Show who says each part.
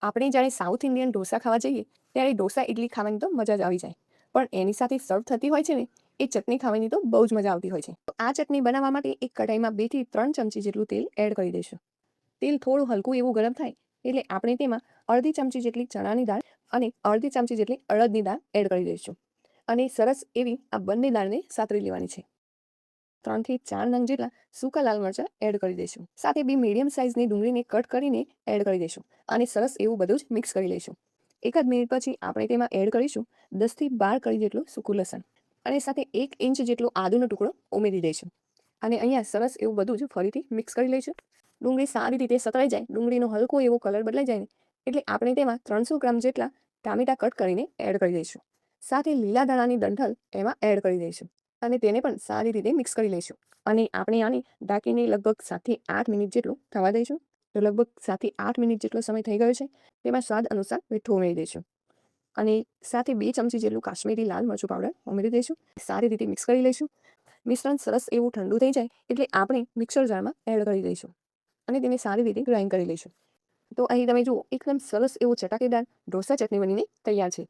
Speaker 1: આપણે જ્યારે south Indian dosa ખાવા જઈએ ત્યારે ઢોસા ઇડલી ખાવાની તો મજા જ આવી જાય, પણ એની સાથે સર્વ થતી હોય છે ને એ ચટણી ખાવાની તો બહુ જ મજા આવતી હોય છે. તો આ ચટણી બનાવવા માટે એક કઢાઈમાં 2 થી 3 ચમચી જેટલું તેલ એડ કરી દઈશું. તેલ થોડું હલકું એવું ગરમ થાય એટલે આપણે તેમાં અડધી ચમચી જેટલી ચણાની દાળ અને અડધી ચમચી જેટલી અડદની દાળ એડ કરી દઈશું અને સરસ એવી આ બંને દાળને સાતરી લેવાની છે. 3 થી 4 નંગ જેટલા સૂકા લાલ મરચાં એડ કરી દઈશું. સાથે 2 મીડિયમ સાઇઝની ડુંગળીને કટ કરીને એડ કરી દઈશું અને સરસ એવું બધું જ મિક્સ કરી લઈશું. એકાદ મિનિટ પછી આપણે તેમાં એડ કરીશું 10 થી 12 કળી જેટલું સૂકું લસણ અને સાથે 1 ઇંચ જેટલો આદુનો ટુકડો ઉમેરી દઈશું અને અહીંયા સરસ એવું બધું જ ફરીથી મિક્સ કરી લઈશું. ડુંગળી સારી રીતે સતળાઈ જાય, ડુંગળીનો હલકો એવો કલર બદલાઈ જાય ને એટલે આપણે તેમાં 300 ગ્રામ જેટલા ટામેટાં કટ કરીને એડ કરી દઈશું. સાથે લીલા ધાણાની ડંઠલ એમાં એડ કરી દઈશું અને તેને પણ સારી રીતે મિક્સ કરી લઈશું અને આપણે આને ઢાંકીને લગભગ 7 થી 8 મિનિટ જેટલું થવા દઈશું. તો લગભગ 7 થી 8 મિનિટ જેટલો સમય થઈ ગયો છે. તેમાં સ્વાદ અનુસાર મીઠું ઉમેરી દઈશું અને સાથે 2 ચમચી જેટલું કાશ્મીરી લાલ મરચું પાવડર ઉમેરી દઈશું. સારી રીતે મિક્સ કરી લઈશું. મિશ્રણ સરસ એવું ઠંડુ થઈ જાય એટલે આપણે મિક્સર જારમાં એડ કરી દઈશું અને તેને સારી રીતે ગ્રાઇન્ડ કરી લઈશું. તો અહીં તમે જુઓ એકદમ સરસ એવો ચટાકેદાર ઢોસા ચટણી બનીને તૈયાર છે.